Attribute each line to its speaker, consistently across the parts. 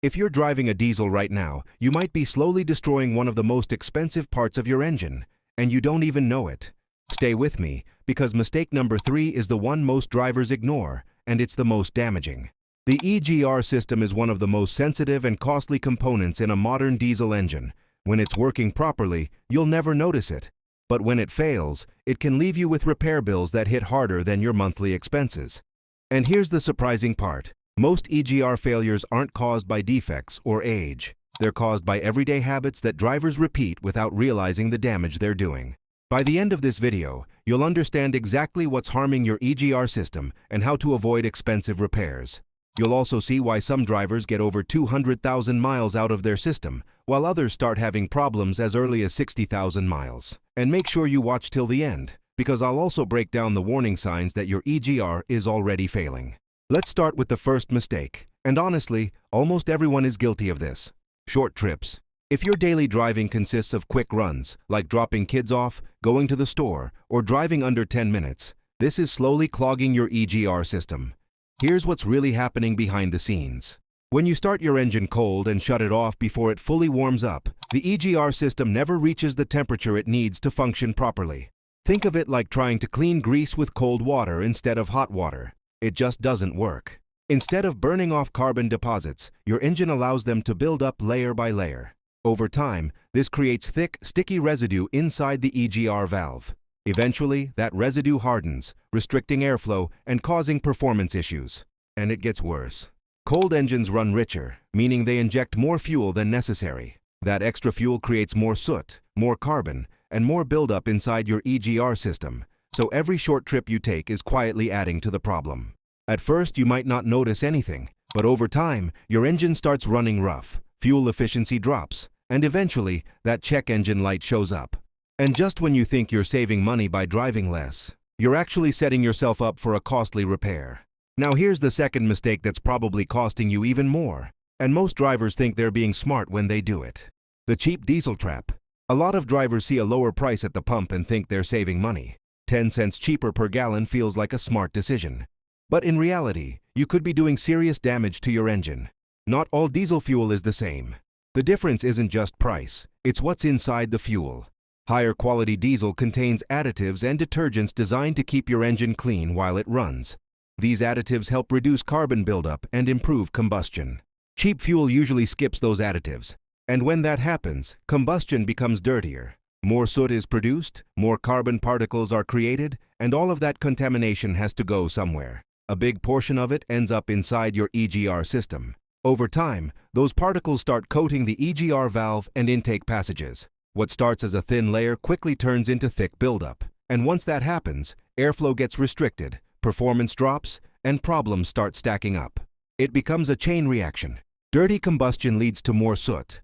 Speaker 1: If you're driving a diesel right now, you might be slowly destroying one of the most expensive parts of your engine, and you don't even know it. Stay with me, because mistake number 3 is the one most drivers ignore, and it's the most damaging. The EGR system is one of the most sensitive and costly components in a modern diesel engine. When it's working properly, you'll never notice it. But when it fails, it can leave you with repair bills that hit harder than your monthly expenses. And here's the surprising part. Most EGR failures aren't caused by defects or age. They're caused by everyday habits that drivers repeat without realizing the damage they're doing. By the end of this video, you'll understand exactly what's harming your EGR system and how to avoid expensive repairs. You'll also see why some drivers get over 200,000 miles out of their system, while others start having problems as early as 60,000 miles. And make sure you watch till the end, because I'll also break down the warning signs that your EGR is already failing. Let's start with the first mistake, and honestly, almost everyone is guilty of this. Short trips. If your daily driving consists of quick runs, like dropping kids off, going to the store, or driving under 10 minutes, this is slowly clogging your EGR system. Here's what's really happening behind the scenes. When you start your engine cold and shut it off before it fully warms up, the EGR system never reaches the temperature it needs to function properly. Think of it like trying to clean grease with cold water instead of hot water. It just doesn't work. Instead of burning off carbon deposits, your engine allows them to build up layer by layer. Over time, this creates thick, sticky residue inside the EGR valve. Eventually, that residue hardens, restricting airflow and causing performance issues. And it gets worse. Cold engines run richer, meaning they inject more fuel than necessary. That extra fuel creates more soot, more carbon, and more buildup inside your EGR system. So every short trip you take is quietly adding to the problem. At first, you might not notice anything, but over time, your engine starts running rough, fuel efficiency drops, and eventually, that check engine light shows up. And just when you think you're saving money by driving less, you're actually setting yourself up for a costly repair. Now here's the second mistake that's probably costing you even more, and most drivers think they're being smart when they do it. The cheap diesel trap. A lot of drivers see a lower price at the pump and think they're saving money. 10 cents cheaper per gallon feels like a smart decision. But in reality, you could be doing serious damage to your engine. Not all diesel fuel is the same. The difference isn't just price, it's what's inside the fuel. Higher quality diesel contains additives and detergents designed to keep your engine clean while it runs. These additives help reduce carbon buildup and improve combustion. Cheap fuel usually skips those additives, and when that happens, combustion becomes dirtier. More soot is produced, more carbon particles are created, and all of that contamination has to go somewhere. A big portion of it ends up inside your EGR system. Over time, those particles start coating the EGR valve and intake passages. What starts as a thin layer quickly turns into thick buildup. And once that happens, airflow gets restricted, performance drops, and problems start stacking up. It becomes a chain reaction. Dirty combustion leads to more soot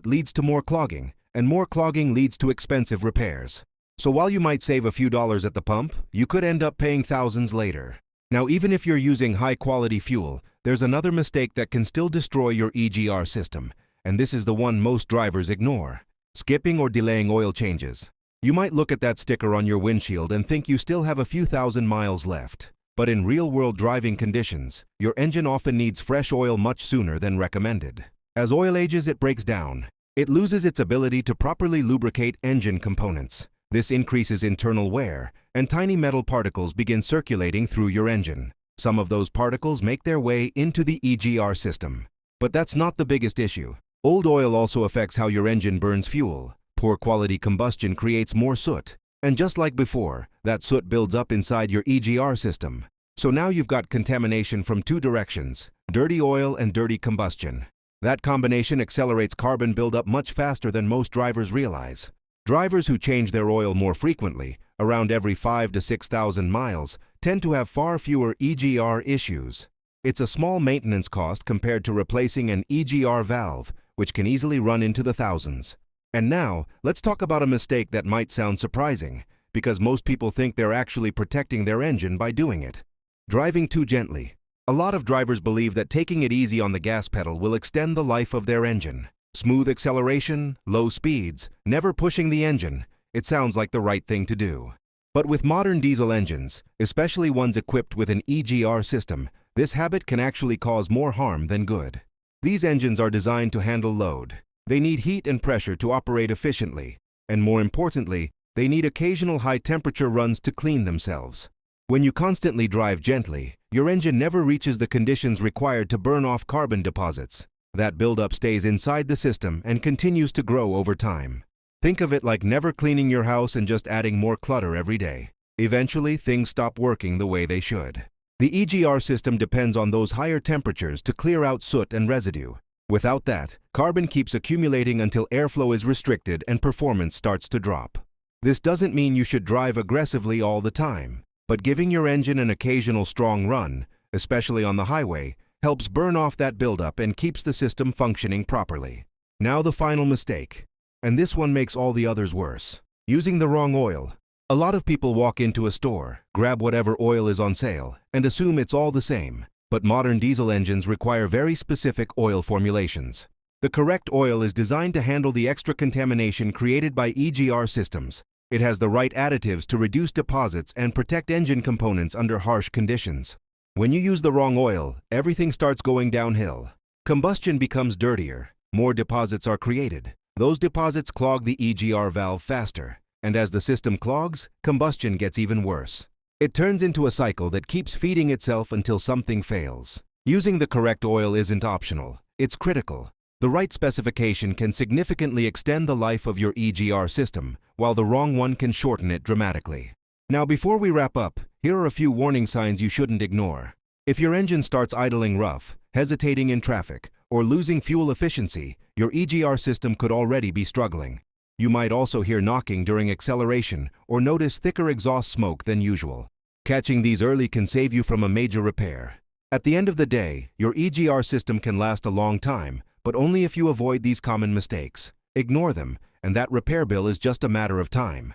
Speaker 1: leads to more clogging, and more clogging leads to expensive repairs. So while you might save a few dollars at the pump, you could end up paying thousands later. Now, even if you're using high-quality fuel, there's another mistake that can still destroy your EGR system, and this is the one most drivers ignore: skipping or delaying oil changes. You might look at that sticker on your windshield and think you still have a few thousand miles left. But in real-world driving conditions, your engine often needs fresh oil much sooner than recommended. As oil ages, it breaks down. It loses its ability to properly lubricate engine components. This increases internal wear, and tiny metal particles begin circulating through your engine. Some of those particles make their way into the EGR system. But that's not the biggest issue. Old oil also affects how your engine burns fuel. Poor quality combustion creates more soot. And just like before, that soot builds up inside your EGR system. So now you've got contamination from two directions: dirty oil and dirty combustion. That combination accelerates carbon buildup much faster than most drivers realize. Drivers who change their oil more frequently, around every 5,000 to 6,000 miles, tend to have far fewer EGR issues. It's a small maintenance cost compared to replacing an EGR valve, which can easily run into the thousands. And now, let's talk about a mistake that might sound surprising, because most people think they're actually protecting their engine by doing it. Driving too gently. A lot of drivers believe that taking it easy on the gas pedal will extend the life of their engine. Smooth acceleration, low speeds, never pushing the engine. It sounds like the right thing to do. But with modern diesel engines, especially ones equipped with an EGR system, this habit can actually cause more harm than good. These engines are designed to handle load. They need heat and pressure to operate efficiently, and more importantly, they need occasional high-temperature runs to clean themselves. When you constantly drive gently, your engine never reaches the conditions required to burn off carbon deposits. That buildup stays inside the system and continues to grow over time. Think of it like never cleaning your house and just adding more clutter every day. Eventually, things stop working the way they should. The EGR system depends on those higher temperatures to clear out soot and residue. Without that, carbon keeps accumulating until airflow is restricted and performance starts to drop. This doesn't mean you should drive aggressively all the time, but giving your engine an occasional strong run, especially on the highway, helps burn off that buildup and keeps the system functioning properly. Now the final mistake, and this one makes all the others worse. Using the wrong oil. A lot of people walk into a store, grab whatever oil is on sale, and assume it's all the same. But modern diesel engines require very specific oil formulations. The correct oil is designed to handle the extra contamination created by EGR systems. It has the right additives to reduce deposits and protect engine components under harsh conditions. When you use the wrong oil, everything starts going downhill. Combustion becomes dirtier. More deposits are created. Those deposits clog the EGR valve faster. And as the system clogs, combustion gets even worse. It turns into a cycle that keeps feeding itself until something fails. Using the correct oil isn't optional. It's critical. The right specification can significantly extend the life of your EGR system, while the wrong one can shorten it dramatically. Now, before we wrap up, here are a few warning signs you shouldn't ignore. If your engine starts idling rough, hesitating in traffic, or losing fuel efficiency, your EGR system could already be struggling. You might also hear knocking during acceleration or notice thicker exhaust smoke than usual. Catching these early can save you from a major repair. At the end of the day, your EGR system can last a long time, but only if you avoid these common mistakes. Ignore them, and that repair bill is just a matter of time.